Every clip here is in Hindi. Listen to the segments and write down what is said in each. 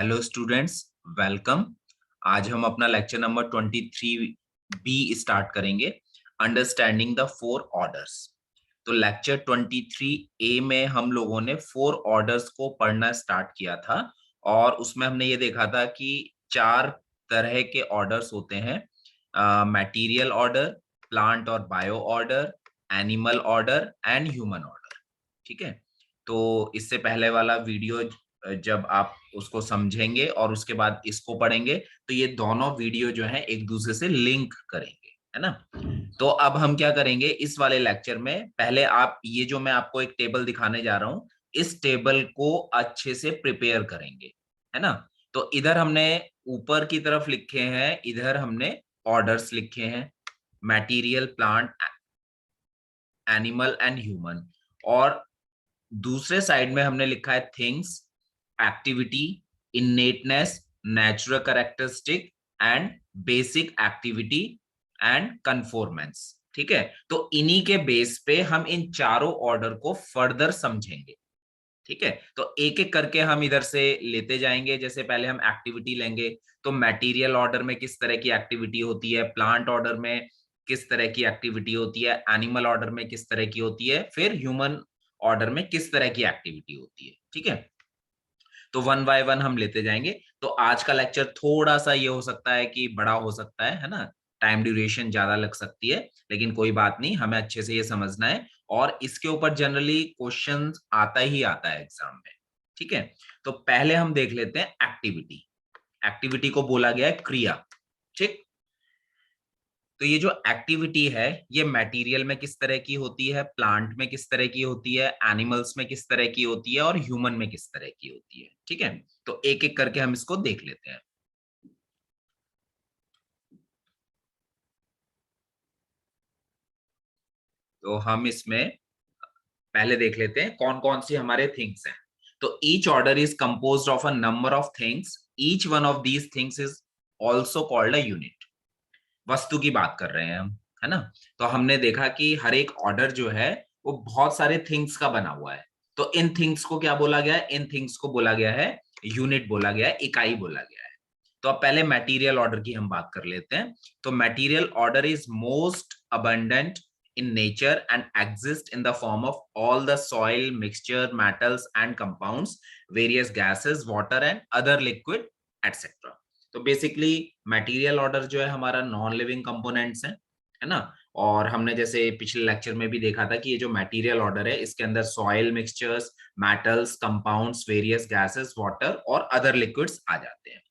Hello students, welcome. आज हम अपना लेक्चर नंबर 23 बी स्टार्ट करेंगे, अंडरस्टैंडिंग द फोर ऑर्डर्स। तो लेक्चर 23 ए में हम लोगों ने फोर ऑर्डर्स को पढ़ना स्टार्ट किया था और उसमें हमने ये देखा था कि चार तरह के ऑर्डर्स होते हैं: मटेरियल ऑर्डर, प्लांट और bio order, animal order and human order. ठीक है, तो इससे पहले वाला वीडियो जब आप उसको समझेंगे और उसके बाद इसको पढ़ेंगे तो ये दोनों वीडियो जो है एक दूसरे से लिंक करेंगे, है ना। तो अब हम क्या करेंगे इस वाले लेक्चर में, पहले आप ये जो मैं आपको एक टेबल दिखाने जा रहा हूं, इस टेबल को अच्छे से प्रिपेयर करेंगे, है ना। तो इधर हमने ऊपर की तरफ लिखे हैं, इधर हमने ऑर्डर्स लिखे हैं: material, plant, animal and human. और दूसरे साइड में हमने लिखा है things, activity, innateness, natural characteristic and basic activity and conformance. ठीक है, तो इन्हीं के बेस पे हम इन चारों ऑर्डर को फर्दर समझेंगे। ठीक है, तो एक एक करके हम इधर से लेते जाएंगे। जैसे पहले हम एक्टिविटी लेंगे, तो मटेरियल ऑर्डर में किस तरह की एक्टिविटी होती है, प्लांट ऑर्डर में किस तरह की एक्टिविटी होती है, एनिमल ऑर्डर में किस तरह की होती है, फिर ह्यूमन ऑर्डर में किस तरह की एक्टिविटी होती है। ठीक है, तो वन बाय वन हम लेते जाएंगे। तो आज का लेक्चर थोड़ा सा ये हो सकता है कि बड़ा हो सकता है ना, टाइम ड्यूरेशन ज्यादा लग सकती है, लेकिन कोई बात नहीं, हमें अच्छे से ये समझना है और इसके ऊपर जनरली क्वेश्चन आता ही आता है एग्जाम में। ठीक है, तो पहले हम देख लेते हैं एक्टिविटी। एक्टिविटी को बोला गया है क्रिया। ठीक, तो ये जो एक्टिविटी है ये मटेरियल में किस तरह की होती है, प्लांट में किस तरह की होती है, एनिमल्स में किस तरह की होती है और ह्यूमन में किस तरह की होती है। ठीक है, तो एक एक करके हम इसको देख लेते हैं। तो हम इसमें पहले देख लेते हैं कौन कौन सी हमारे थिंग्स हैं। तो each order is composed of a number of things, each one of these things is also called a unit. वस्तु की बात कर रहे हैं हम, है ना। तो हमने देखा कि हर एक ऑर्डर जो है वो बहुत सारे थिंग्स का बना हुआ है। तो इन थिंग्स को क्या बोला गया है, इन थिंग्स को बोला गया है यूनिट, बोला गया है इकाई, बोला गया है। तो अब पहले मटेरियल ऑर्डर की हम बात कर लेते हैं। तो material order is most abundant in nature and exist in the form of all the soil, mixture, metals and compounds, various gases, water and other liquid, etc. तो बेसिकली मटेरियल ऑर्डर जो है हमारा नॉन लिविंग कंपोनेंट्स है ना। और हमने जैसे पिछले लेक्चर में भी देखा था कि ये जो मटेरियल ऑर्डर है इसके अंदर soil, mixtures, metals, compounds, various gases, water और अदर लिक्विड्स आ जाते हैं।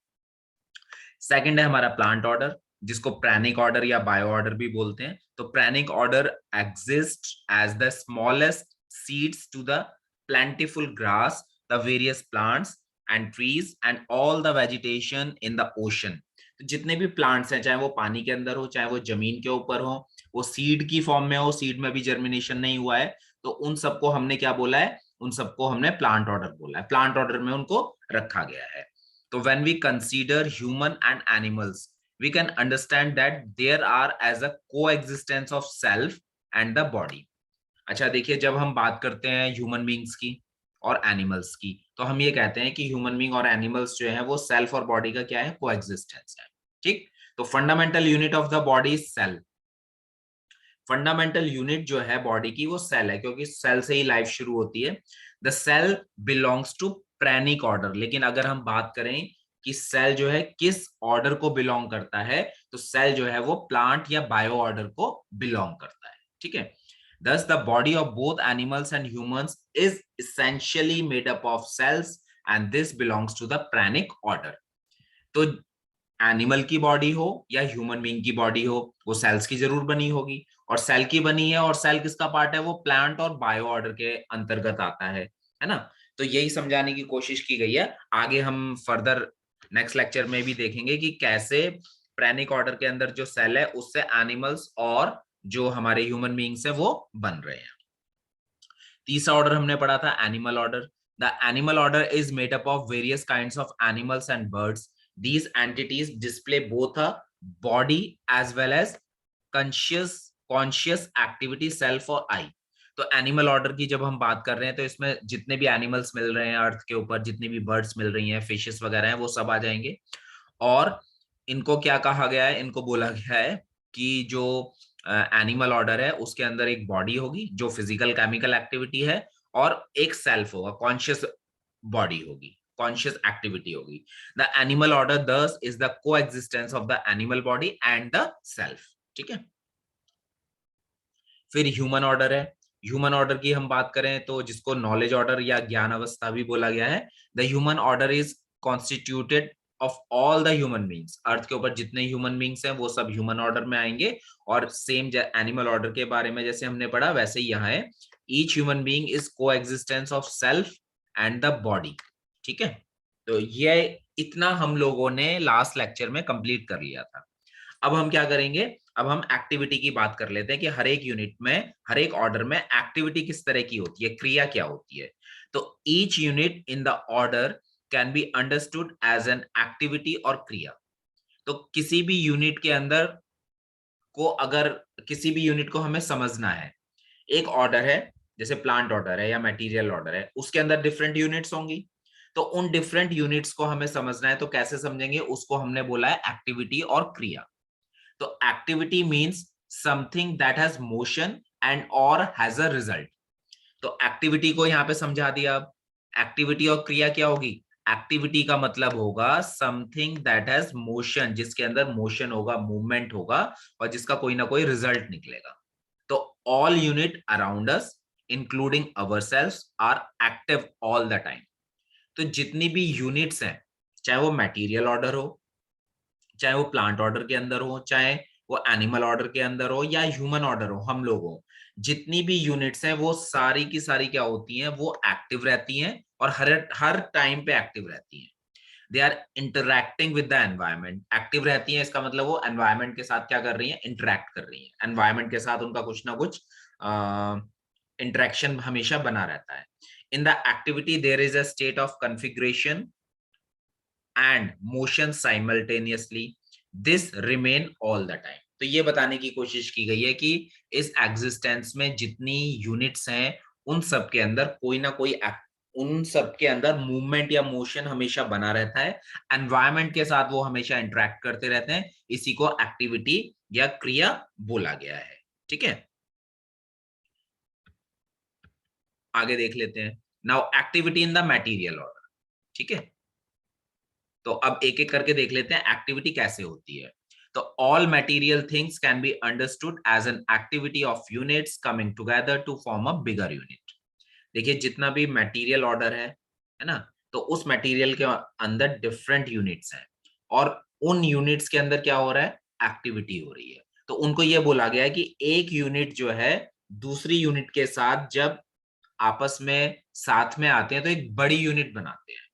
सेकंड है हमारा प्लांट ऑर्डर, जिसको प्राणिक ऑर्डर या बायो ऑर्डर भी बोलते हैं। तो प्राणिक order exist as the smallest seeds to the plentiful grass, the various plants and trees and all the vegetation in the ocean। तो जितने भी प्लांट्स हैं, चाहे वो पानी के अंदर हो चाहे वो जमीन के ऊपर हो, वो सीड की फॉर्म में हो, सीड में भी जर्मिनेशन नहीं हुआ है, तो उन सबको हमने क्या बोला है, उन सबको हमने प्लांट ऑर्डर बोला है, प्लांट ऑर्डर में उनको रखा गया है। So when we consider human and animals, we can understand that there are as a coexistence of self and the body। अच्छा देखिए, जब हम बात करते हैं ह्यूमन बींग्स की और एनिमल्स की, तो हम ये कहते हैं कि ह्यूमन बींग और एनिमल्स जो है वो सेल्फ और बॉडी का क्या है, कोएग्जिस्टेंस है। ठीक, तो fundamental unit of the body is cell. Fundamental unit जो है बॉडी की वो सेल है, क्योंकि सेल से ही लाइफ शुरू होती है। द सेल बिलोंग्स टू प्राणिक ऑर्डर। लेकिन अगर हम बात करें कि सेल जो है किस ऑर्डर को बिलोंग करता है, तो सेल जो है वो प्लांट या बायो ऑर्डर को बिलोंग करता है। ठीक है, thus the body of both animals and humans is essentially made up of cells and this belongs to the pranic order। तो एनिमल की बॉडी हो या ह्यूमन बीइंग की बॉडी हो, वो सेल्स की जरूर बनी होगी, और सेल की बनी है, और सेल किसका पार्ट है, वो प्लांट और बायो ऑर्डर के अंतर्गत आता है ना। तो यही समझाने की कोशिश की गई है। आगे हम फर्दर नेक्स्ट लेक्चर में भी देखेंगे कि कैसे प्रेनिक ऑर्डर के अंदर जो सेल है उससे एनिमल्स और जो हमारे ह्यूमन बीइंग्स है वो बन रहे हैं। तीसरा ऑर्डर हमने पढ़ा था animal order. The animal order is made up of various kinds of animals and birds. These entities display both a body as well as conscious activity, self और I। तो एनिमल ऑर्डर की जब हम बात कर रहे हैं तो इसमें जितने भी एनिमल्स मिल रहे हैं अर्थ के ऊपर, जितनी भी बर्ड्स मिल रही हैं, फिशेस वगैरह हैं, वो सब आ जाएंगे। और इनको क्या कहा गया है, इनको बोला गया है कि जो एनिमल ऑर्डर है उसके अंदर एक बॉडी होगी जो फिजिकल केमिकल एक्टिविटी है, और एक सेल्फ होगा, कॉन्शियस बॉडी होगी, कॉन्शियस एक्टिविटी होगी। द एनिमल ऑर्डर दस इज द को existence of the animal body and the self. ठीक है। फिर ह्यूमन ऑर्डर है। ह्यूमन ऑर्डर की हम बात करें तो जिसको नॉलेज ऑर्डर या ज्ञान अवस्था भी बोला गया है। The human order is constituted of all the human beings. Earth के ऊपर जितने ह्यूमन बींग्स हैं वो सब ह्यूमन ऑर्डर में आएंगे। और सेम एनिमल ऑर्डर के बारे में जैसे हमने पढ़ा वैसे ही यहाँ है, ईच ह्यूमन बींग इज को existence of self and the body. ठीक है। तो ये इतना हम लोगों ने लास्ट लेक्चर में कंप्लीट कर लिया था। अब हम क्या करेंगे, अब हम एक्टिविटी की बात कर लेते हैं कि हर एक यूनिट में, हर एक ऑर्डर में एक्टिविटी किस तरह की होती है, क्रिया क्या होती है। तो each unit in the order can be understood as an activity और क्रिया। तो किसी भी यूनिट के अंदर को, अगर किसी भी यूनिट को हमें समझना है, एक ऑर्डर है जैसे प्लांट ऑर्डर है या मटेरियल ऑर्डर है, उसके अंदर डिफरेंट यूनिट्स होंगी। तो उन डिफरेंट यूनिट्स को हमें समझना है, तो कैसे समझेंगे, उसको हमने बोला है एक्टिविटी और क्रिया। तो activity means something that has motion and और हैज अ रिजल्ट। तो एक्टिविटी को यहां पे समझा दिया। अब एक्टिविटी और क्रिया क्या होगी। एक्टिविटी का मतलब होगा समथिंग दैट हैज मोशन, जिसके अंदर मोशन होगा, मूवमेंट होगा, और जिसका कोई ना कोई रिजल्ट निकलेगा। तो all unit around us including ourselves are active all the time. तो जितनी भी यूनिट्स हैं, चाहे वो मटेरियल ऑर्डर हो, चाहे वो प्लांट ऑर्डर के अंदर हो, चाहे वो एनिमल ऑर्डर के अंदर हो, या ह्यूमन ऑर्डर हो, हम लोग हो, जितनी भी यूनिट्स हैं वो सारी की सारी क्या होती हैं, वो एक्टिव रहती हैं और हर हर टाइम पे एक्टिव रहती हैं। They are interacting with the environment. Active रहती हैं इसका मतलब वो एनवायरमेंट के साथ क्या कर रही हैं, इंटरैक्ट कर रही हैं। एनवायरमेंट के साथ उनका कुछ ना कुछ इंटरेक्शन हमेशा बना रहता है। In the activity there is a state of configuration and motion simultaneously, this remain all the time. तो ये बताने की कोशिश की गई है कि इस एग्जिस्टेंस में जितनी यूनिट्स हैं उन सब के अंदर कोई ना कोई उन सब के अंदर मूवमेंट या मोशन हमेशा बना रहता है। एनवायरमेंट के साथ वो हमेशा इंटरेक्ट करते रहते हैं। इसी को एक्टिविटी या क्रिया बोला गया है। ठीक है। आगे देख लेते हैं। Now activity in the material order. ठीक है। तो अब एक एक करके देख लेते हैं एक्टिविटी कैसे होती है। तो all material things can be understood as an activity of units coming together to form a bigger unit. देखिए जितना भी मटेरियल ऑर्डर है ना, तो उस मटेरियल के अंदर डिफरेंट यूनिट्स हैं, और उन यूनिट्स के अंदर क्या हो रहा है, एक्टिविटी हो रही है। तो उनको ये बोला गया है कि एक यूनिट जो है दूसरी यूनिट के साथ जब आपस में साथ में आते हैं तो एक बड़ी यूनिट बनाते हैं।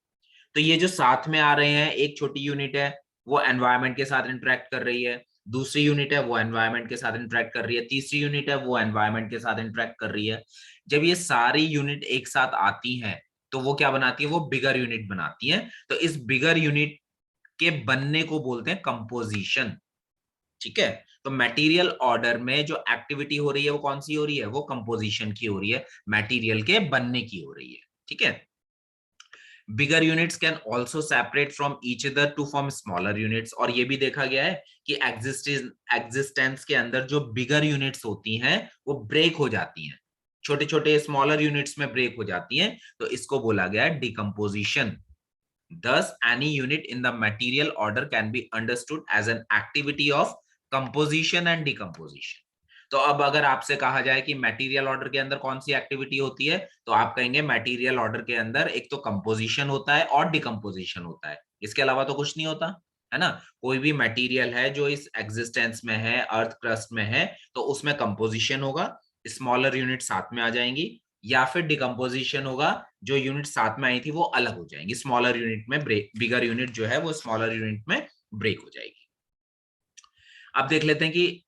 तो ये जो साथ में आ रहे हैं, एक छोटी यूनिट है वो एनवायरनमेंट के साथ इंटरेक्ट कर रही है, दूसरी यूनिट है वो एनवायरनमेंट के साथ इंटरेक्ट कर रही है, तीसरी यूनिट है वो एनवायरनमेंट के साथ इंटरेक्ट कर रही है। जब ये सारी यूनिट एक साथ आती हैं तो वो क्या बनाती है, वो बिगर यूनिट बनाती है। तो इस बिगर यूनिट के बनने को बोलते हैं कंपोजिशन। ठीक है। तो मटेरियल ऑर्डर में जो एक्टिविटी हो रही है वो कौन सी हो रही है, वो कंपोजिशन की हो रही है, मटेरियल के बनने की हो रही है। ठीक है। Bigger units can also separate from each other to form smaller units. और ये भी देखा गया है कि एग्जिस्टेंस के अंदर जो बिगर यूनिट्स होती हैं वो ब्रेक हो जाती हैं, छोटे छोटे स्मॉलर यूनिट्स में ब्रेक हो जाती हैं। तो इसको बोला गया है decomposition. Thus, any unit in the material order can be understood as an activity of composition and decomposition. तो अब अगर आपसे कहा जाए कि मटेरियल ऑर्डर के अंदर कौन सी एक्टिविटी होती है, तो आप कहेंगे मटेरियल ऑर्डर के अंदर एक तो कंपोजिशन होता है और डिकम्पोजिशन होता है, इसके अलावा तो कुछ नहीं होता है ना। कोई भी मटेरियल है जो इस एग्जिस्टेंस में है, अर्थ क्रस्ट में है, तो उसमें कंपोजिशन होगा, स्मॉलर यूनिट साथ में आ जाएंगी, या फिर डिकम्पोजिशन होगा, जो यूनिट साथ में आई थी वो अलग हो जाएंगी, स्मॉलर यूनिट में ब्रेक, बिगर यूनिट जो है वो स्मॉलर यूनिट में ब्रेक हो जाएगी। अब देख लेते हैं कि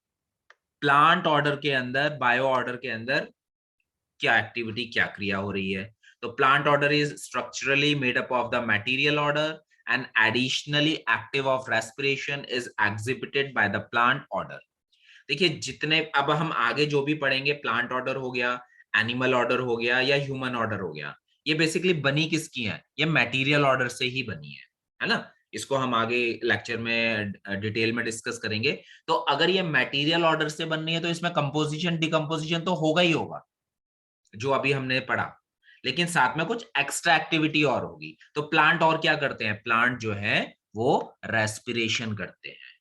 प्लांट ऑर्डर के अंदर, बायो ऑर्डर के अंदर क्या एक्टिविटी, क्या क्रिया हो रही है। तो plant order is structurally made up of the material order and additionally active of respiration is exhibited by the plant order. देखिए जितने अब हम आगे जो भी पढ़ेंगे, प्लांट ऑर्डर हो गया, एनिमल ऑर्डर हो गया या ह्यूमन ऑर्डर हो गया, ये बेसिकली बनी किसकी है? ये मटेरियल ऑर्डर से ही बनी है ना? इसको हम आगे लेक्चर में डिटेल में डिस्कस करेंगे। तो अगर ये मटेरियल ऑर्डर से बन रही है तो इसमें कंपोजिशन डिकम्पोजिशन तो होगा ही होगा, जो अभी हमने पढ़ा, लेकिन साथ में कुछ एक्स्ट्रा एक्टिविटी और होगी। तो प्लांट और क्या करते हैं? प्लांट जो है वो रेस्पिरेशन करते हैं,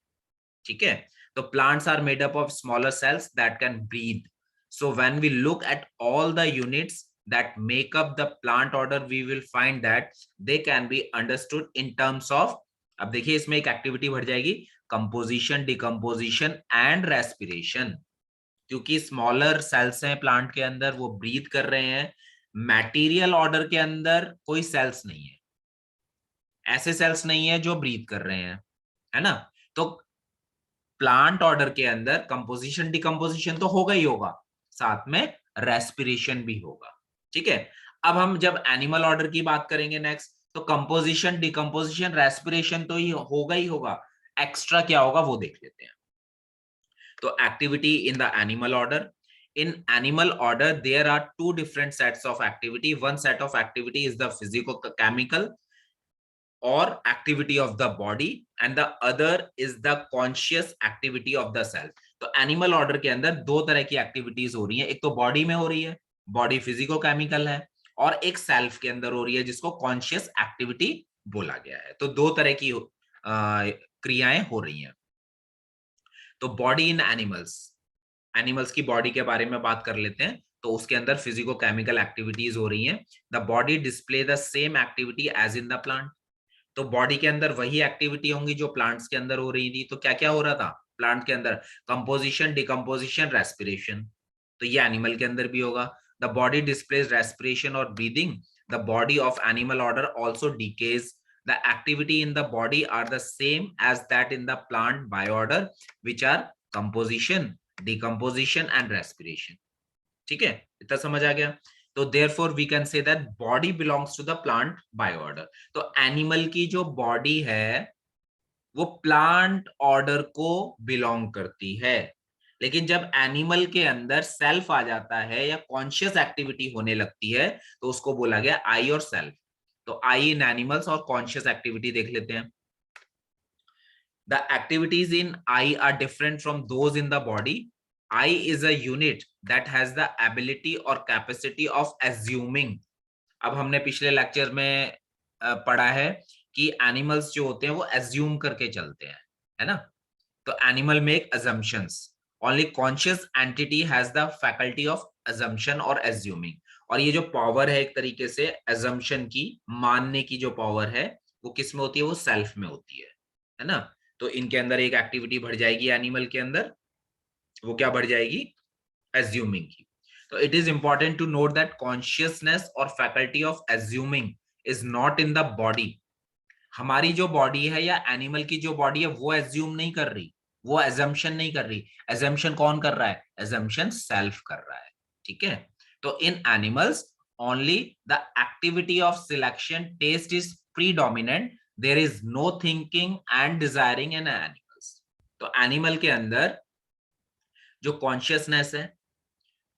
ठीक है? तो plants are made up of smaller cells that can breathe. So when we look at all the units that make up the plant order, we will find that they can be understood in terms of, अब देखिए इसमें एक एक्टिविटी बढ़ जाएगी, कंपोजिशन, डिकम्पोजिशन एंड रेस्पिरेशन। क्योंकि स्मॉलर सेल्स हैं प्लांट के अंदर, वो ब्रीथ कर रहे हैं। मटेरियल ऑर्डर के अंदर कोई सेल्स नहीं है, ऐसे सेल्स नहीं है जो ब्रीथ कर रहे हैं, है ना? तो प्लांट ऑर्डर के अंदर कंपोजिशन डिकम्पोजिशन तो होगा ही होगा, साथ में रेस्पिरेशन भी होगा, ठीक है? अब हम जब एनिमल ऑर्डर की बात करेंगे नेक्स्ट, तो कंपोजिशन डिकम्पोजिशन रेस्पिरेशन तो ही होगा, एक्स्ट्रा क्या होगा वो देख लेते हैं। तो activity in the animal order, in animal order there are two different sets of activity. One set of activity is the physico chemical or activity of the body and the other is the conscious activity of the cell. तो एनिमल ऑर्डर के अंदर दो तरह की एक्टिविटीज हो रही है, एक तो बॉडी में हो रही है, बॉडी फिजिको केमिकल है, और एक सेल्फ के अंदर हो रही है जिसको कॉन्शियस एक्टिविटी बोला गया है। तो दो तरह की क्रियाएं हो रही हैं। तो बॉडी इन एनिमल्स, एनिमल्स की बॉडी के बारे में बात कर लेते हैं। तो उसके अंदर फिजिको केमिकल एक्टिविटीज हो रही हैं। The body display the same activity as in the plant. तो बॉडी के अंदर वही एक्टिविटी होंगी जो प्लांट्स के अंदर हो रही थी। तो क्या क्या हो रहा था प्लांट के अंदर? Composition, decomposition, respiration. तो ये एनिमल के अंदर भी होगा। द बॉडी डिस्प्लेज रेस्पिरेशन और breathing. The body of animal order also decays. The activity in the body are the same as that in the plant bioorder, which are composition, decomposition and respiration. ठीक है, इतना समझ आ गया? तो therefore we can say that body belongs to the plant bioorder. तो एनिमल की जो बॉडी है वो प्लांट ऑर्डर को बिलोंग करती है, लेकिन जब एनिमल के अंदर सेल्फ आ जाता है या कॉन्शियस एक्टिविटी होने लगती है तो उसको बोला गया आई और सेल्फ। तो आई इन एनिमल्स और कॉन्शियस एक्टिविटी देख लेते हैं। The activities in eye are different from those in the body. Eye is a unit that has the ability or capacity of assuming. अब हमने पिछले लेक्चर में पढ़ा है कि एनिमल्स जो होते हैं वो एज्यूम करके चलते हैं, है ना? तो animal make assumptions. Only conscious entity has the faculty of assumption और assuming. और ये जो पावर है एक तरीके से assumption की, मानने की जो पावर है वो किस में होती है? वो सेल्फ में होती है ना? तो इनके अंदर एक एक्टिविटी बढ़ जाएगी एनिमल के अंदर, वो क्या बढ़ जाएगी? एज्यूमिंग की। तो it is important to note that consciousness और faculty of assuming is not in the body. हमारी जो बॉडी है या एनिमल की जो बॉडी है वो एज्यूम नहीं कर रही, वो एजम्पशन नहीं कर रही। एजम्पशन कौन कर रहा है? एजम्पशन सेल्फ कर रहा है, ठीक है? तो in animals only the activity of selection taste is predominant, there is no thinking and desiring in animals. तो एनिमल के अंदर जो कॉन्शियसनेस है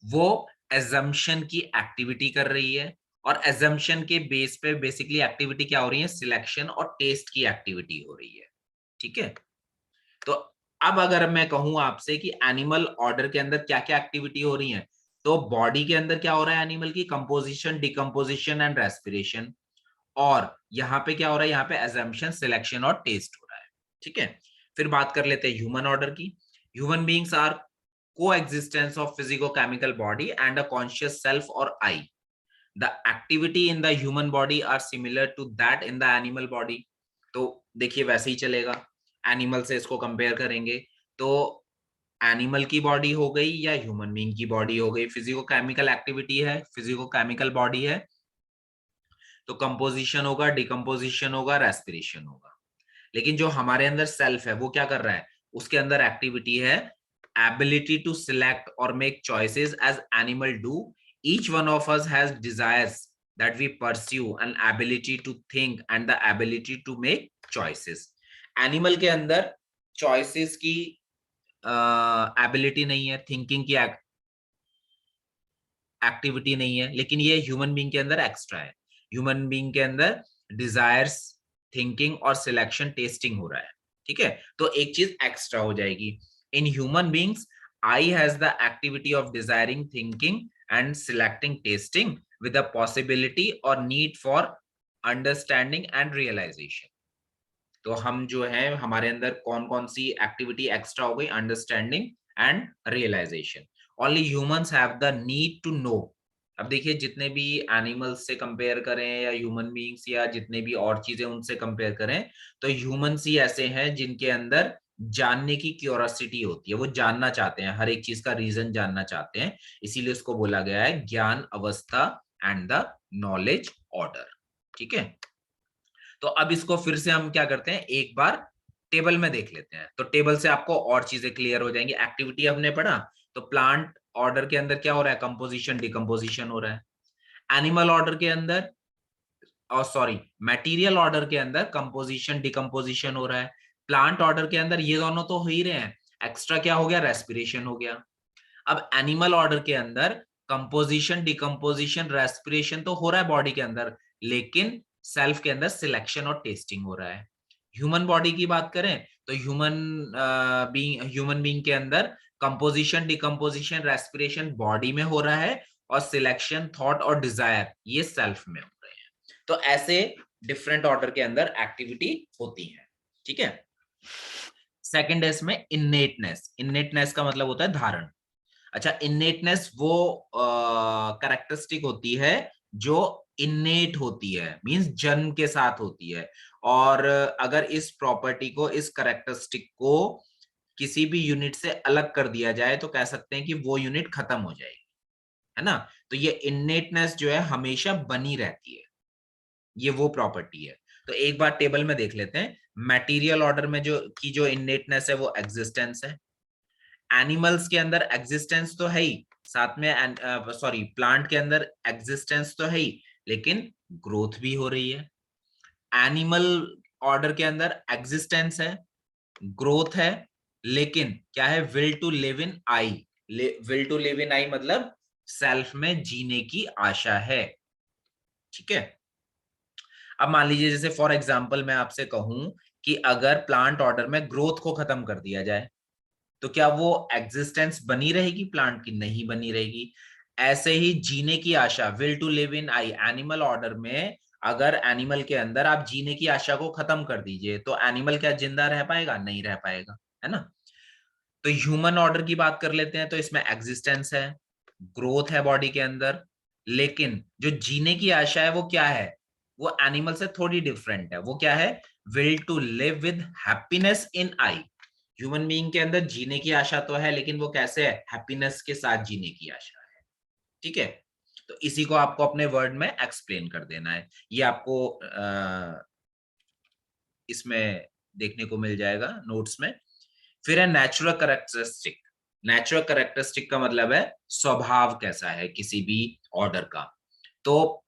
वो एजम्पशन की एक्टिविटी कर रही है, और एजम्पशन के बेस पे बेसिकली एक्टिविटी क्या हो रही है? सिलेक्शन और टेस्ट की एक्टिविटी हो रही है, ठीक है? तो अब अगर मैं कहूं आपसे कि एनिमल ऑर्डर के अंदर क्या क्या एक्टिविटी हो रही है, तो बॉडी के अंदर क्या हो रहा है? एनिमल की कंपोजिशन, डिकम्पोजिशन एंड रेस्पिरेशन। और यहाँ पे क्या हो रहा है? यहाँ पे एजम्पशन, सिलेक्शन और टेस्ट हो रहा है, ठीक है? फिर बात कर लेते हैं ह्यूमन ऑर्डर की। Human beings are coexistence of physico-chemical body and a conscious self or I. The activity in the human body are similar to that in the animal body. तो देखिए वैसे ही चलेगा, एनिमल से इसको कंपेयर करेंगे तो एनिमल की बॉडी हो गई या ह्यूमन बीइंग की बॉडी हो गई, फिजिको केमिकल एक्टिविटी है, फिजिको केमिकल बॉडी है, तो कंपोजिशन होगा, डिकम्पोजिशन होगा, रेस्पिरेशन होगा। लेकिन जो हमारे अंदर सेल्फ है वो क्या कर रहा है? उसके अंदर एक्टिविटी है ability to select or make choices as animal do. Each one of us has desires that we pursue, an ability to think and the ability to make choices. Animal के अंदर choices की ability नहीं है, thinking की एक्टिविटी नहीं है, लेकिन ये ह्यूमन बीइंग के अंदर एक्स्ट्रा है। ह्यूमन बीइंग के अंदर डिजायर्स, थिंकिंग और सिलेक्शन, टेस्टिंग हो रहा है, ठीक है। तो एक चीज एक्स्ट्रा हो जाएगी। In human beings I has the activity of desiring, thinking and selecting, testing with a possibility or need for understanding and realization। तो हम जो है हमारे अंदर कौन कौन सी एक्टिविटी एक्स्ट्रा हो गई, understanding and realisation. Only humans have the need to know. अब देखिए जितने भी एनिमल्स से कंपेयर करें या ह्यूमन बीइंग्स या जितने भी और चीजें उनसे कंपेयर करें, तो ह्यूमंस ही ऐसे हैं जिनके अंदर जानने की क्यूरियोसिटी होती है, वो जानना चाहते हैं, हर एक चीज का रीजन जानना चाहते हैं, इसीलिए उसको बोला गया है ज्ञान अवस्था एंड द नॉलेज ऑर्डर, ठीक है। तो अब इसको फिर से हम क्या करते हैं, एक बार टेबल में देख लेते हैं, तो टेबल से आपको और चीजें क्लियर हो जाएंगी। एक्टिविटी हमने पढ़ा, तो प्लांट ऑर्डर के अंदर क्या हो रहा है, कंपोजिशन डिकम्पोजिशन हो रहा है। एनिमल ऑर्डर के अंदर, और सॉरी मटेरियल ऑर्डर के अंदर कंपोजिशन डिकम्पोजिशन हो रहा है। प्लांट ऑर्डर के अंदर ये दोनों तो हो ही रहे हैं, एक्स्ट्रा क्या हो गया, रेस्पिरेशन हो गया। अब एनिमल ऑर्डर के अंदर कंपोजिशन डिकम्पोजिशन रेस्पिरेशन तो हो रहा है बॉडी के अंदर, लेकिन सेल्फ के अंदर सिलेक्शन और टेस्टिंग हो रहा है। ह्यूमन बॉडी की बात करें तो ह्यूमन बीइंग के अंदर कंपोजिशन डिकम्पोजिशन रेस्पिरेशन बॉडी में हो रहा है, और सिलेक्शन थॉट और डिजायर ये सेल्फ में हो रहे हैं। तो ऐसे डिफरेंट ऑर्डर के अंदर एक्टिविटी होती है, ठीक है। सेकेंड है इसमें इन्नेटनेस। इन्नेटनेस का मतलब होता है धारण। अच्छा, इन्नेटनेस वो कैरेक्टरिस्टिक होती है जो इन्नेट होती है, मींस जन्म के साथ होती है, और अगर इस प्रॉपर्टी को, इस कैरेक्टरिस्टिक को किसी भी यूनिट से अलग कर दिया जाए तो कह सकते हैं कि वो यूनिट खत्म हो जाएगी, है ना। तो ये इन्नेटनेस जो है हमेशा बनी रहती है, ये वो प्रॉपर्टी है। तो एक बार टेबल में देख लेते हैं। मटेरियल ऑर्डर में जो इन्नेटनेस है वो एग्जिस्टेंस है। एनिमल्स के अंदर एग्जिस्टेंस तो है ही, साथ में सॉरी प्लांट के अंदर एग्जिस्टेंस तो है ही, लेकिन ग्रोथ भी हो रही है। एनिमल ऑर्डर के अंदर एग्जिस्टेंस है, ग्रोथ है, लेकिन क्या है, will to live in I. Will to live in I मतलब सेल्फ में जीने की आशा है, ठीक है। अब मान लीजिए जैसे फॉर एग्जांपल मैं आपसे कहूं कि अगर प्लांट ऑर्डर में ग्रोथ को खत्म कर दिया जाए तो क्या वो एग्जिस्टेंस बनी रहेगी प्लांट की, नहीं बनी रहेगी। ऐसे ही जीने की आशा, will to live in I, animal order में अगर एनिमल के अंदर आप जीने की आशा को खत्म कर दीजिए तो एनिमल क्या जिंदा रह पाएगा, नहीं रह पाएगा, है ना। तो ह्यूमन ऑर्डर की बात कर लेते हैं, तो इसमें एग्जिस्टेंस है, ग्रोथ है बॉडी के अंदर, लेकिन जो जीने की आशा है वो क्या है, वो एनिमल से थोड़ी डिफरेंट है। वो क्या है, will to live with happiness in I. Human being के अंदर जीने की आशा तो है, लेकिन वो कैसे है, हैप्पीनेस के साथ जीने की आशा है, ठीक है। तो इसी को आपको अपने वर्ड में एक्सप्लेन कर देना है। ये आपको इसमें देखने को मिल जाएगा नोट्स में। फिर है नेचुरल करेक्टरिस्टिक। नेचुरल करेक्टरिस्टिक का मतलब है स्वभाव कैसा है किसी भी ऑर्डर का। तो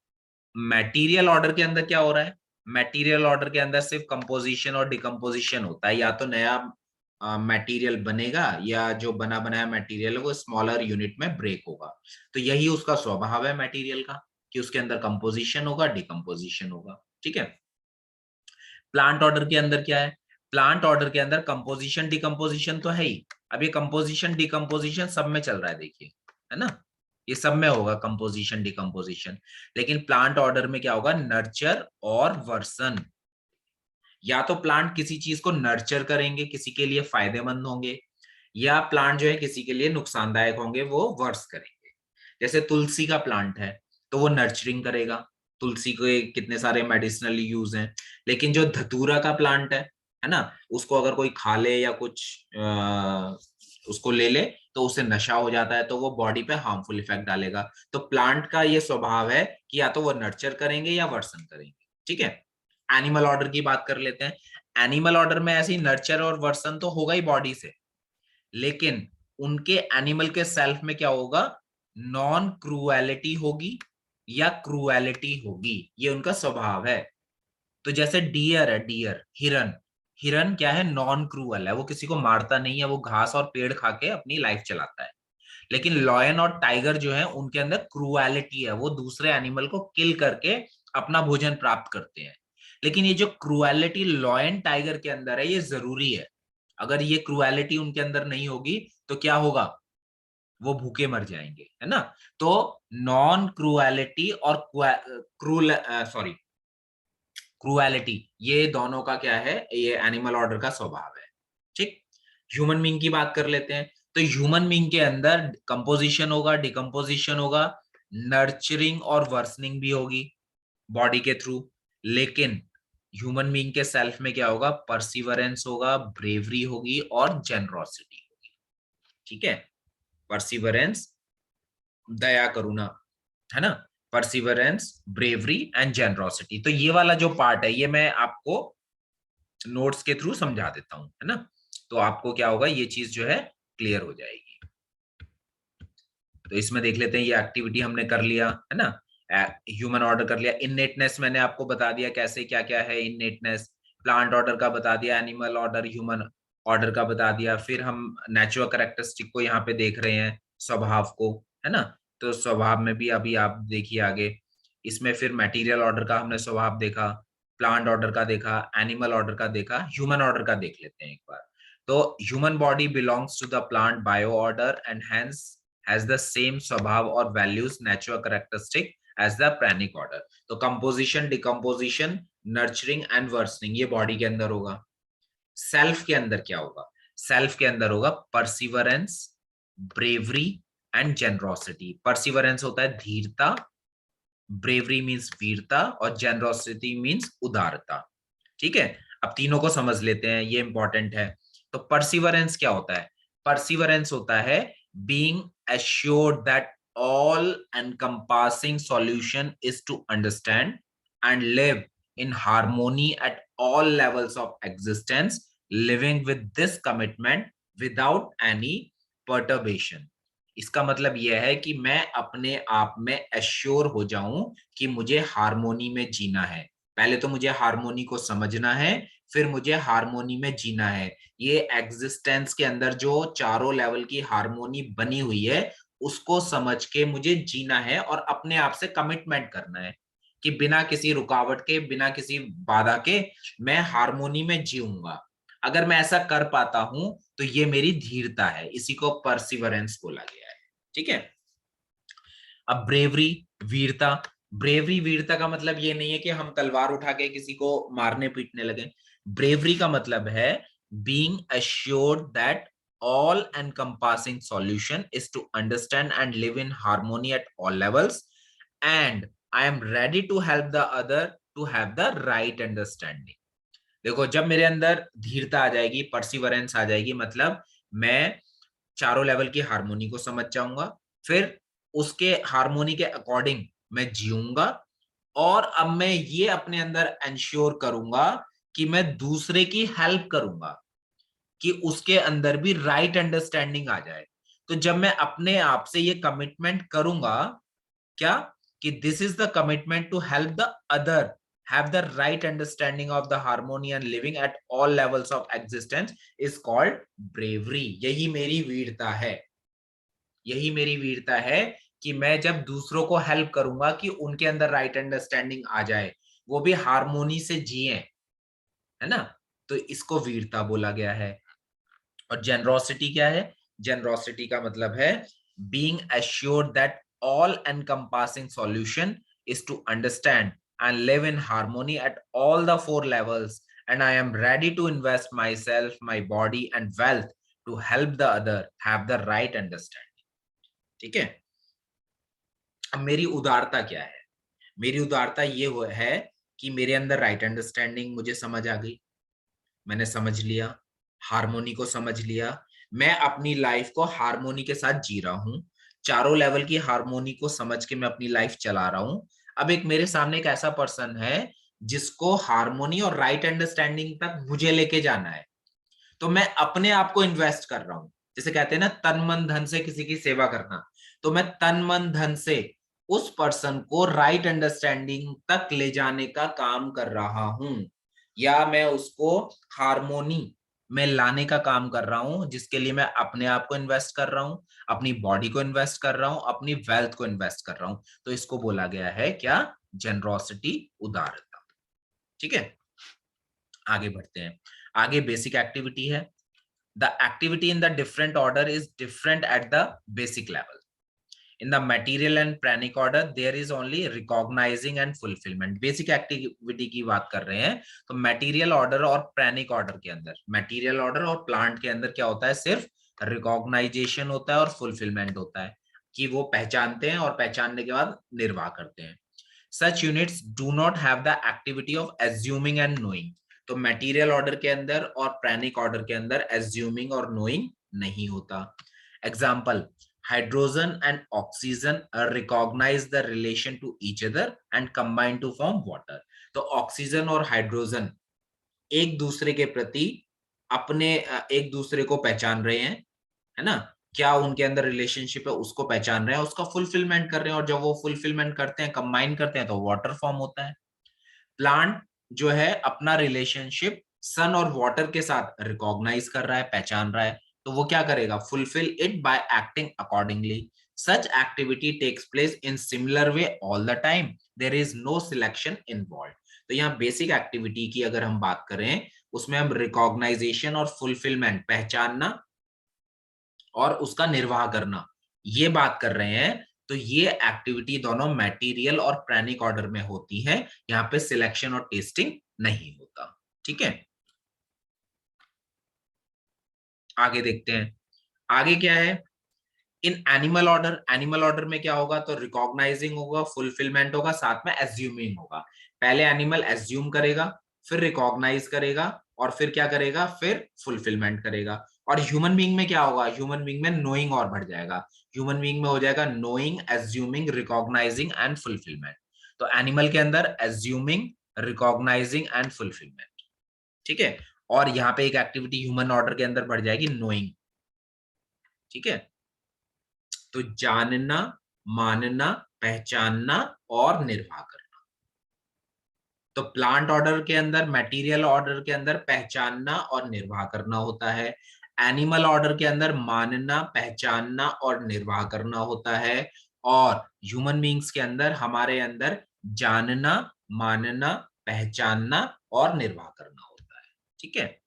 मटेरियल ऑर्डर के अंदर क्या हो रहा है, मटेरियल ऑर्डर के अंदर सिर्फ कंपोजिशन और डिकम्पोजिशन होता है, या तो नया मटेरियल बनेगा या जो बना बनाया मटेरियल है वो स्मॉलर यूनिट में ब्रेक होगा। तो यही उसका स्वभाव है मटेरियल का, कि उसके अंदर कंपोजिशन होगा, डिकम्पोजिशन होगा, ठीक है। प्लांट ऑर्डर के अंदर क्या है, प्लांट ऑर्डर के अंदर कंपोजिशन डिकम्पोजिशन तो है ही। अब ये कंपोजिशन डिकम्पोजिशन सब में चल रहा है, देखिए, है ना, ये सब में होगा कंपोजिशन डिकम्पोजिशन। लेकिन प्लांट ऑर्डर में क्या होगा, नर्चर और वर्सन। या तो प्लांट किसी चीज को नर्चर करेंगे, किसी के लिए फायदेमंद होंगे, या प्लांट जो है किसी के लिए नुकसानदायक होंगे, वो वर्स करेंगे। जैसे तुलसी का प्लांट है तो वो नर्चरिंग करेगा, तुलसी के कितने सारे मेडिसिनल यूज हैं। लेकिन जो धतूरा का प्लांट है ना, उसको अगर कोई खा ले या कुछ उसको ले ले तो उसे नशा हो जाता है, तो वो बॉडी पे हार्मफुल इफेक्ट डालेगा। तो प्लांट का ये स्वभाव है कि या तो वो नर्चर करेंगे या वर्सन करेंगे, ठीक है। एनिमल ऑर्डर की बात कर लेते हैं। एनिमल ऑर्डर में ऐसे ही नर्चर और वर्सन तो होगा ही बॉडी से, लेकिन उनके एनिमल के सेल्फ में क्या होगा, नॉन क्रूएलिटी होगी या क्रूएलिटी होगी, ये उनका स्वभाव है। तो जैसे डियर है, डियर, हिरन, हिरन क्या है, नॉन क्रूअल है, वो किसी को मारता नहीं है, वो घास और पेड़ खा के अपनी लाइफ चलाता है। लेकिन लॉयन और टाइगर जो है उनके अंदर क्रूएलिटी है, वो दूसरे एनिमल को किल करके अपना भोजन प्राप्त करते हैं। लेकिन ये जो क्रूएलिटी लॉयन टाइगर के अंदर है ये जरूरी है, अगर ये क्रूएलिटी उनके अंदर नहीं होगी तो क्या होगा, वो भूखे मर जाएंगे, है ना। तो नॉन क्रूएलिटी और क्रूल सॉरी क्रूएलिटी, ये दोनों का क्या है, ये एनिमल ऑर्डर का स्वभाव है। ठीक, ह्यूमन बीइंग की बात कर लेते हैं। तो ह्यूमन बीइंग के अंदर कंपोजिशन होगा, डिकम्पोजिशन होगा, नर्चरिंग और वर्सनिंग भी होगी बॉडी के थ्रू। लेकिन ह्यूमन बीइंग के सेल्फ में क्या होगा, परसिवरेंस होगा, ब्रेवरी होगी और जेनरोसिटी होगी। ठीक है, परसिवरेंस, दया करुणा, है ना, परसिवरेंस, ब्रेवरी एंड जेनरोसिटी। तो ये वाला जो पार्ट है ये मैं आपको नोट्स के थ्रू समझा देता हूं, है ना। तो आपको क्या होगा, ये चीज जो है क्लियर हो जाएगी। तो इसमें देख लेते हैं, ये एक्टिविटी हमने कर लिया, है ना, ह्यूमन ऑर्डर कर लिया। इननेटनेस मैंने आपको बता दिया कैसे क्या क्या है इननेटनेस, प्लांट ऑर्डर का बता दिया, एनिमल ऑर्डर, ह्यूमन ऑर्डर का बता दिया। फिर हम नेचुरल कैरेक्टरिस्टिक को यहाँ पे देख रहे हैं, स्वभाव को, है ना। तो स्वभाव में भी अभी आप देखिए आगे, इसमें फिर मटेरियल ऑर्डर का हमने स्वभाव देखा, प्लांट ऑर्डर का देखा, एनिमल ऑर्डर का देखा, ह्यूमन ऑर्डर का देख लेते हैं एक बार। तो human body belongs to the plant bio order and hence has the same स्वभाव और values natural characteristic as the pranic order। तो composition, decomposition, nurturing and worsening ये बॉडी के अंदर होगा। सेल्फ के अंदर क्या होगा, सेल्फ के अंदर होगा perseverance, bravery and generosity. Perseverance होता है धीरता, ब्रेवरी मीन्स वीरता और जेनरोसिटी मीन्स उदारता। ठीक है, अब तीनों को समझ लेते हैं, ये इंपॉर्टेंट है। तो परसिवरेंस क्या होता है, परसिवरेंस होता है being assured that all encompassing solution is to understand and live in harmony at all levels of existence, living with this commitment without any perturbation। इसका मतलब यह है कि मैं अपने आप में एश्योर हो जाऊं कि मुझे हार्मोनी में जीना है। पहले तो मुझे हार्मोनी को समझना है, फिर मुझे हार्मोनी में जीना है। ये एग्जिस्टेंस के अंदर जो चारों लेवल की हार्मोनी बनी हुई है उसको समझ के मुझे जीना है और अपने आप से कमिटमेंट करना है कि बिना किसी रुकावट के, बिना किसी बाधा के मैं हार्मोनी में जीऊंगा। अगर मैं ऐसा कर पाता हूं तो ये मेरी धीरता है, इसी को परसिवरेंस बोला गया है। ठीक है, अब ब्रेवरी, वीरता। ब्रेवरी वीरता का मतलब ये नहीं है कि हम तलवार उठा के किसी को मारने पीटने लगे। ब्रेवरी का मतलब है being assured that all encompassing solution is to understand and live in harmony at all levels, and I am ready to help the other to have the right understanding। देखो, जब मेरे अंदर धीरता आ जाएगी, परसिवरेंस आ जाएगी, मतलब मैं चारों लेवल की हार्मोनी को समझ जाऊंगा, फिर उसके हार्मोनी के अकॉर्डिंग मैं जीऊंगा, और अब मैं ये अपने अंदर इंश्योर करूंगा कि मैं दूसरे की हेल्प करूंगा कि उसके अंदर भी राइट अंडरस्टैंडिंग आ जाए। तो जब मैं अपने आप से ये कमिटमेंट करूंगा, क्या, कि this is the commitment to help the other have the right understanding of the harmony and living at all levels of existence is called bravery। यही मेरी वीरता है, यही मेरी वीरता है कि मैं जब दूसरों को हेल्प करूंगा कि उनके अंदर राइट अंडरस्टैंडिंग आ जाए, वो भी हार्मोनी से जिए, है ना। तो इसको वीरता बोला गया है। और जेनरोसिटी क्या है, जेनरोसिटी का मतलब है being assured that all encompassing solution is to understand and live in harmony at all the four levels, and I am ready to invest myself, my body and wealth to help the other have the right understanding। ठीक है, अब मेरी उदारता क्या है, मेरी उदारता ये है कि मेरे अंदर राइट अंडरस्टैंडिंग मुझे समझ आ गई, मैंने समझ लिया, हार्मोनी को समझ लिया, मैं अपनी लाइफ को हार्मोनी के साथ जी रहा हूं, चारों लेवल की हार्मोनी को समझ के मैं अपनी लाइफ चला रहा हूं। अब एक मेरे सामने एक ऐसा पर्सन है जिसको हार्मोनी और राइट अंडरस्टैंडिंग तक मुझे लेके जाना है, तो मैं अपने आप को इन्वेस्ट कर रहा हूं। जैसे कहते हैं ना, तन मन धन से किसी की सेवा करना, तो मैं तन मन धन से उस पर्सन को राइट अंडरस्टैंडिंग तक ले जाने का काम कर रहा हूं, या मैं उसको हार्मोनी मैं लाने का काम कर रहा हूं, जिसके लिए मैं अपने आप को इन्वेस्ट कर रहा हूं, अपनी बॉडी को इन्वेस्ट कर रहा हूं, अपनी वेल्थ को इन्वेस्ट कर रहा हूं। तो इसको बोला गया है क्या? जनरोसिटी, उदारता। ठीक है, आगे बढ़ते हैं। आगे बेसिक एक्टिविटी है। The activity in the different order is different at the basic level. In the material and pranic order there is only recognizing and fulfillment। Basic activity की बात कर रहे हैं तो मटेरियल ऑर्डर और pranic ऑर्डर के अंदर, मटेरियल ऑर्डर और प्लांट के अंदर क्या होता है? सिर्फ रिकॉग्नाइजेशन होता है और फुलफिलमेंट होता है, कि वो पहचानते हैं और पहचानने के बाद निर्वाह करते हैं। Such units do not have the activity of assuming and knowing। तो मटेरियल ऑर्डर के अंदर और pranic ऑर्डर के अंदर assuming और knowing नहीं होता। Example, hydrogen and oxygen recognize the relation to each other and combine to form water। तो ऑक्सीजन और हाइड्रोजन एक दूसरे के प्रति अपने एक दूसरे को पहचान रहे हैं, है ना? क्या उनके अंदर रिलेशनशिप है उसको पहचान रहे हैं, उसका फुलफिलमेंट कर रहे हैं, और जब वो फुलफिलमेंट करते हैं, कंबाइन करते हैं, तो वाटर फॉर्म होता है। प्लांट जो है अपना रिलेशनशिप सन और वाटर के साथ रिकॉग्नाइज कर रहा है, पहचान रहा है, तो वो क्या करेगा? Fulfil it by acting accordingly. Such activity takes place in similar way all the time, there is no selection involve. तो यहाँ बेसिक एक्टिविटी की अगर हम बात करें, उसमें हम रिकॉग्नाइजेशन और फुलफिलमेंट, पहचानना और उसका निर्वाह करना, ये बात कर रहे हैं। तो ये एक्टिविटी दोनों मटेरियल और pranic ऑर्डर में होती है, यहाँ पे सिलेक्शन और टेस्टिंग नहीं होता। ठीक है, आगे देखते हैं। आगे क्या है? In animal order, animal order में क्या होगा? तो रिकॉग्नाइजिंग होगा, फुलफिलमेंट होगा, साथ में एज्यूमिंग होगा। पहले एनिमल एज्यूम करेगा, फिर रिकॉग्नाइज करेगा, और फिर क्या करेगा? फिर फुलफिलमेंट करेगा। और ह्यूमन बीइंग में क्या होगा? ह्यूमन बीइंग में नोइंग और बढ़ जाएगा। ह्यूमन बीइंग में हो जाएगा knowing, assuming, recognising and fulfilment. तो एनिमल के अंदर एज्यूमिंग, रिकॉग्नाइजिंग एंड फुलफिलमेंट। ठीक है, और यहाँ पे एक एक्टिविटी ह्यूमन ऑर्डर के अंदर बढ़ जाएगी, नोइंग। ठीक है, तो जानना, मानना, पहचानना और निर्वाह करना। तो प्लांट ऑर्डर के अंदर, मटेरियल ऑर्डर के अंदर पहचानना और निर्वाह करना होता है। एनिमल ऑर्डर के अंदर मानना, पहचानना और निर्वाह करना होता है। और ह्यूमन बीइंग्स के अंदर, हमारे अंदर जानना, मानना, पहचानना और निर्वाह करना होता है। ठीक है,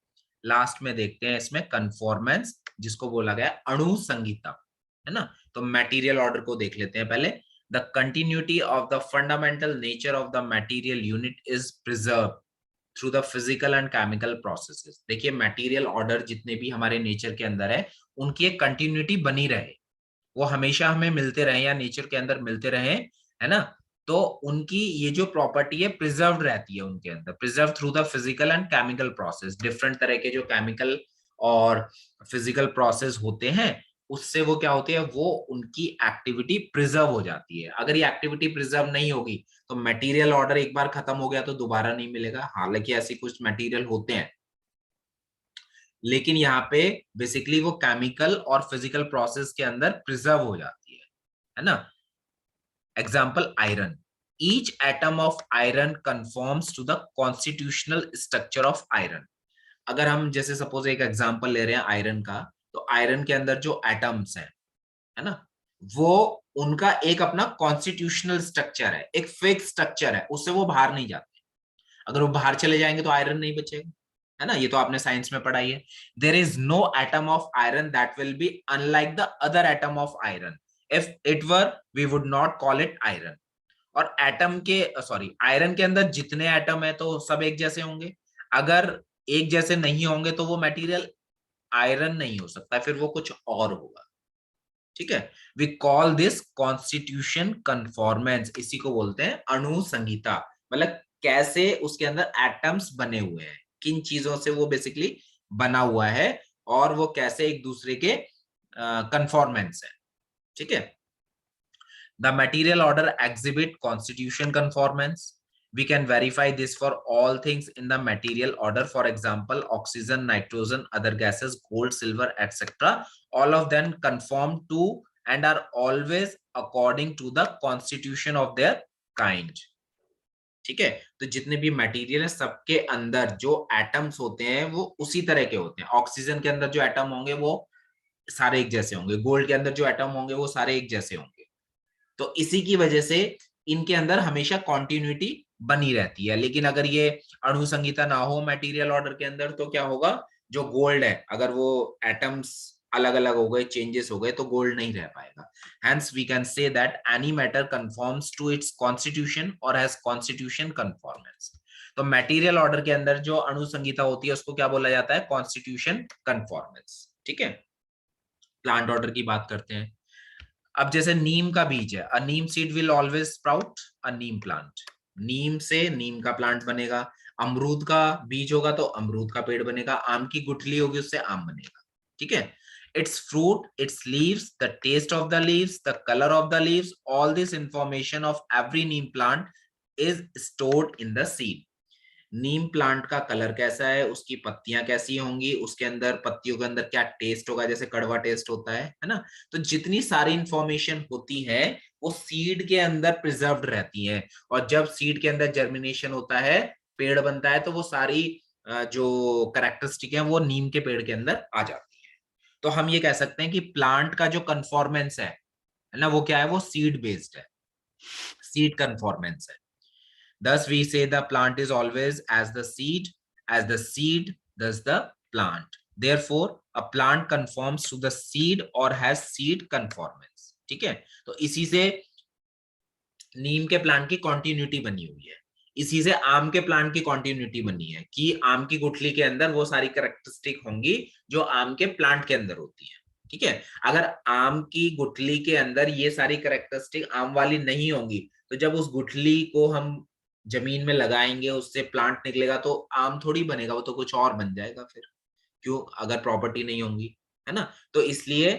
लास्ट में देखते हैं इसमें कन्फॉर्मेंस, जिसको बोला गया अणु संहिता, है ना? तो मटेरियल ऑर्डर को देख लेते हैं पहले। The continuity of the fundamental nature of the material unit is preserved through the physical and chemical processes। देखिए, मटेरियल ऑर्डर जितने भी हमारे नेचर के अंदर है, उनकी एक कंटिन्यूटी बनी रहे, वो हमेशा हमें मिलते रहे या नेचर के अंदर मिलते रहे, है ना? तो उनकी ये जो प्रॉपर्टी है प्रिजर्व रहती है उनके अंदर, preserve through the physical and chemical process. Different तरह के जो केमिकल और फिजिकल प्रोसेस होते हैं, उससे वो क्या होती है? वो उनकी एक्टिविटी प्रिजर्व हो जाती है। अगर ये एक्टिविटी प्रिजर्व नहीं होगी, तो मटेरियल ऑर्डर एक बार खत्म हो गया तो दोबारा नहीं मिलेगा। हालांकि ऐसे कुछ मटेरियल होते हैं, लेकिन यहाँ पे बेसिकली वो केमिकल और फिजिकल प्रोसेस के अंदर प्रिजर्व हो जाती है ना? Example, iron. Each atom of iron conforms to the constitutional structure of iron. अगर हम जैसे सपोज एक एग्जाम्पल ले रहे हैं आयरन का, तो आयरन के अंदर जो एटम्स हैं, है ना, वो उनका एक अपना कॉन्स्टिट्यूशनल स्ट्रक्चर है, एक फिक्स स्ट्रक्चर है, उससे वो बाहर नहीं जाते। अगर वो बाहर चले जाएंगे तो आयरन नहीं बचेगा, है ना? ये तो आपने साइंस में पढ़ाई है। There is no atom of iron that will be unlike the other atom of iron. If it were, we would not call it iron. और एटम के, सॉरी, आयरन के अंदर जितने एटम है तो सब एक जैसे होंगे। अगर एक जैसे नहीं होंगे तो वो मटेरियल आयरन नहीं हो सकता, फिर वो कुछ और होगा। ठीक है, we call this constitution conformance. इसी को बोलते हैं अणु संहिता। मतलब कैसे उसके अंदर एटम्स बने हुए हैं, किन चीजों से वो बेसिकली बना हुआ है, और वो कैसे एक दूसरे के कन्फॉर्मेंस है। ठीक है, the material order exhibit constitution conformance. We can verify this for all things in the material order. For example, oxygen, nitrogen, other gases, gold, silver, etc. All of them conform to and are always according to the constitution of their kind. ठीक है। तो जितने भी मटेरियल है सबके अंदर जो एटम्स होते हैं वो उसी तरह के होते हैं। ऑक्सीजन के अंदर जो एटम होंगे वो सारे एक जैसे होंगे, गोल्ड के अंदर जो एटम होंगे वो सारे एक जैसे होंगे। तो इसी की वजह से इनके अंदर हमेशा कॉन्टिन्यूटी बनी रहती है। लेकिन अगर ये अणु संहिता ना हो मटेरियल ऑर्डर के अंदर तो क्या होगा, जो गोल्ड है अगर वो एटम्स अलग अलग हो गए, चेंजेस हो गए, तो गोल्ड नहीं रह पाएगा। Hence we can say that any matter conforms to its constitution और हैज कॉन्स्टिट्यूशन कन्फॉर्मेंस। तो मटेरियल ऑर्डर के अंदर जो अणु संहिता होती है उसको क्या बोला जाता है, कॉन्स्टिट्यूशन कन्फॉर्मेंस। ठीक है। प्लांट ऑर्डर की बात करते हैं। अब जैसे नीम का बीज है, a neem seed will always sprout a neem plant. नीम से नीम का प्लांट बनेगा। अमरूद का बीज होगा तो अमरूद का पेड़ बनेगा। आम की गुठली होगी उससे आम बनेगा। ठीक है। Its fruit, its leaves, the taste of the leaves, the colour of the leaves, all this information of every neem plant is stored in the seed. Neem plant का कलर कैसा है, उसकी पत्तियां कैसी होंगी, उसके अंदर पत्तियों के अंदर क्या टेस्ट होगा, जैसे कड़वा टेस्ट होता है ना। तो जितनी सारी इंफॉर्मेशन होती है वो सीड के अंदर प्रिजर्व्ड रहती है। और जब सीड के अंदर जर्मिनेशन होता है, पेड़ बनता है, तो वो सारी जो करेक्टरिस्टिक है वो नीम के पेड़ के अंदर आ जाती है। तो हम ये कह सकते हैं कि प्लांट का जो कन्फॉर्मेंस है ना, वो क्या है, वो सीड बेस्ड है, सीड कन्फॉर्मेंस है। Thus, we say the plant is always as the seed does the plant. Therefore, a plant conforms to the seed or has seed conformance. ठीक है। तो इसी से नीम के प्लांट की कॉन्टिन्यूटी बनी हुई है। इसी से आम के प्लांट की कॉन्टिन्यूटी बनी है कि आम की गुठली के अंदर वो सारी कैरेक्टरिस्टिक होंगी जो आम के प्लांट के अंदर होती है। ठीक है। अगर आम की गुठली के अंदर ये सारी कैरेक्टरिस्टिक आम वाली नहीं होंगी, तो जब उस गुठली को हम जमीन में लगाएंगे, उससे प्लांट निकलेगा, तो आम थोड़ी बनेगा, वो तो कुछ और बन जाएगा फिर। क्यों, अगर प्रॉपर्टी नहीं होंगी, है ना। तो इसलिए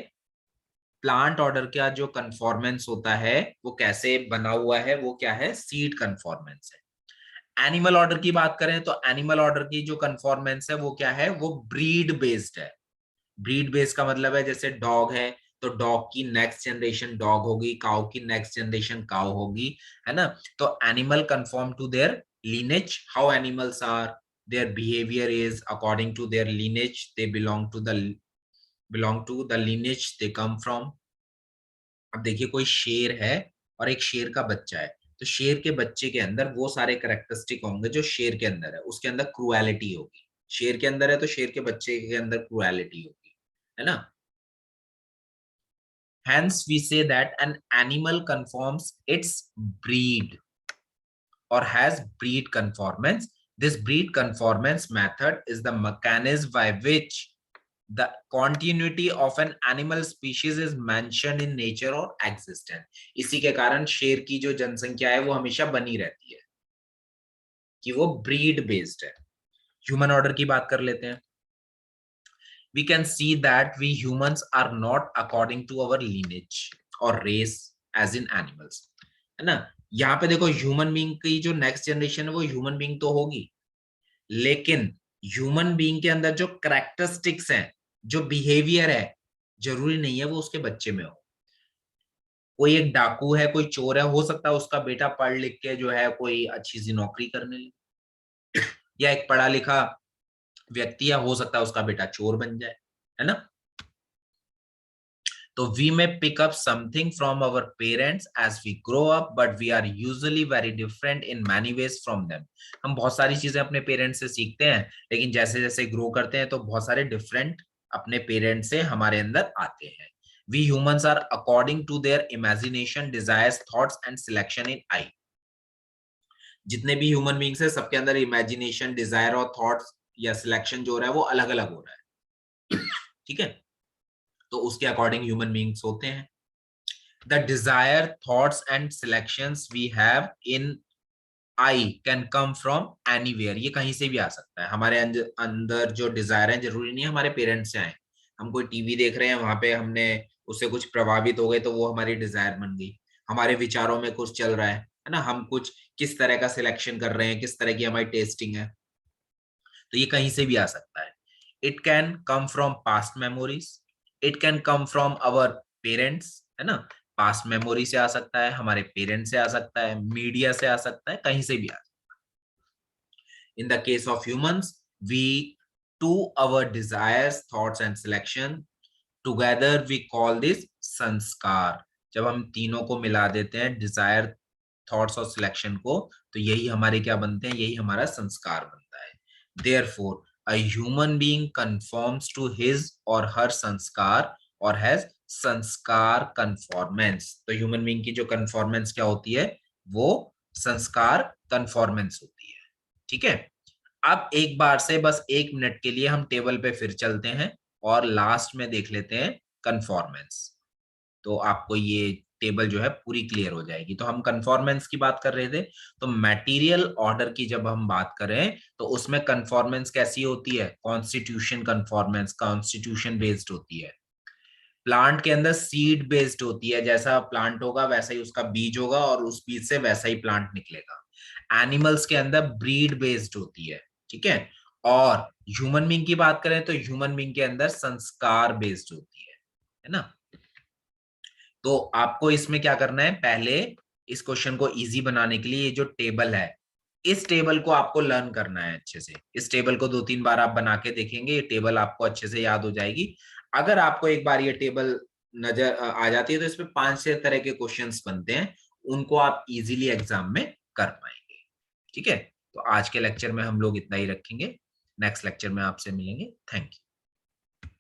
प्लांट ऑर्डर का जो कन्फॉर्मेंस होता है वो कैसे बना हुआ है, वो क्या है, सीड कन्फॉर्मेंस है। एनिमल ऑर्डर की बात करें तो एनिमल ऑर्डर की जो कन्फॉर्मेंस है वो क्या है, वो ब्रीड बेस्ड है। ब्रीड बेस्ड का मतलब है जैसे डॉग है तो डॉग की नेक्स्ट जनरेशन डॉग होगी, काउ की नेक्स्ट जनरेशन काउ होगी, है ना। तो animal conform to their lineage, how animals are, their behavior is according to their lineage, they belong to the lineage they come from। अब देखिए कोई शेर है और एक शेर का बच्चा है, तो शेर के बच्चे के अंदर वो सारे करेक्टरिस्टिक होंगे जो शेर के अंदर है। उसके अंदर क्रुएलिटी होगी, शेर के अंदर है तो शेर के बच्चे के अंदर क्रुएलिटी होगी, है ना। Hence we say that an animal conforms its breed or has breed conformance. This breed conformance method is the mechanism by which the continuity of an animal species is mentioned in nature or existence। इसी के कारण शेर की जो जनसंख्या है वो हमेशा बनी रहती है कि वो ब्रीड बेस्ड है। ह्यूमन ऑर्डर की बात कर लेते हैं। We can see that we humans are not according to our lineage or race as in animals, है ना। यहाँ पे देखो ह्यूमन बीइंग की जो नेक्स्ट जनरेशन है वो ह्यूमन बीइंग तो होगी, लेकिन ह्यूमन बीइंग के अंदर जो करेक्टरिस्टिक्स हैं, जो बिहेवियर है, जरूरी नहीं है वो उसके बच्चे में हो। कोई एक डाकू है, कोई चोर है, हो सकता है उसका बेटा पढ़ लिख के जो है कोई अच्छी सी नौकरी करने लगे, या एक पढ़ा लिखा व्यक्ति है, हो सकता है उसका बेटा चोर बन जाए, है ना। तो we may pick up something from our parents as we grow up, but we are usually very different in many ways from them। हम बहुत सारी चीजें अपने पेरेंट्स से सीखते हैं, लेकिन जैसे जैसे ग्रो करते हैं तो बहुत सारे डिफरेंट अपने पेरेंट्स से हमारे अंदर आते हैं। We humans are according to their imagination, desires, thoughts and selection in I। जितने भी ह्यूमन बींग्स है सबके अंदर इमेजिनेशन, डिजायर और थॉट्स या सिलेक्शन जो हो रहा है वो अलग अलग हो रहा है। ठीक है। तो उसके अकॉर्डिंग ह्यूमन बींग्स होते हैं। The desire, thoughts and selections we have in I can come from anywhere। ये कहीं से भी आ सकता है। हमारे अंदर जो डिजायर है जरूरी नहीं है हमारे पेरेंट्स से आए। हम कोई टीवी देख रहे हैं, वहां पे हमने उससे कुछ प्रभावित हो गए तो वो हमारी डिजायर बन गई। हमारे विचारों में कुछ चल रहा है ना, हम कुछ किस तरह का सिलेक्शन कर रहे हैं, किस तरह की हमारी टेस्टिंग है, तो ये कहीं से भी आ सकता है। It can come from past memories, it can come from our parents, है ना। पास्ट मेमोरी से आ सकता है, हमारे पेरेंट्स से आ सकता है, मीडिया से आ सकता है, कहीं से भी आ सकता है। In the case of humans, we to our desires, thoughts and selection together we call this संस्कार. जब हम तीनों को मिला देते हैं, डिजायर, थॉट्स और सिलेक्शन को, तो यही हमारे क्या बनते हैं, यही हमारा संस्कार बनता है. Therefore, a human being conforms to his or her संस्कार or has संस्कार conformance. तो ह्यूमन बीइंग की जो conformance क्या होती है, वो संस्कार conformance होती है. ठीक है. अब एक बार से बस 1 मिनट के लिए हम टेबल पे फिर चलते हैं और लास्ट में देख लेते हैं कन्फॉर्मेंस. तो आपको ये टेबल जो है पूरी क्लियर हो जाएगी. तो हम कन्फॉर्मेंस की बात कर रहे थे. तो मटेरियल ऑर्डर की जब हम बात करें तो उसमें कन्फॉर्मेंस कैसी होती है, कॉन्स्टिट्यूशन कन्फॉर्मेंस, कॉन्स्टिट्यूशन बेस्ड होती है. प्लांट के अंदर सीड बेस्ड होती है, जैसा प्लांट होगा वैसा ही उसका बीज होगा और उस बीज से वैसा ही प्लांट निकलेगा. एनिमल्स के अंदर ब्रीड बेस्ड होती है. ठीक है. और ह्यूमन बीइंग की बात करें तो ह्यूमन बीइंग के अंदर संस्कार बेस्ड होती है ना. तो आपको इसमें क्या करना है, पहले इस क्वेश्चन को इजी बनाने के लिए ये जो टेबल है, इस टेबल को आपको लर्न करना है अच्छे से. इस टेबल को 2-3 बार आप बना के देखेंगे, ये टेबल आपको अच्छे से याद हो जाएगी. अगर आपको एक बार ये टेबल नजर आ जाती है तो इसमें 5-6 तरह के क्वेश्चंस बनते हैं, उनको आप इजीली एग्जाम में कर पाएंगे. ठीक है. तो आज के लेक्चर में हम लोग इतना ही रखेंगे. नेक्स्ट लेक्चर में आपसे मिलेंगे. Thank you.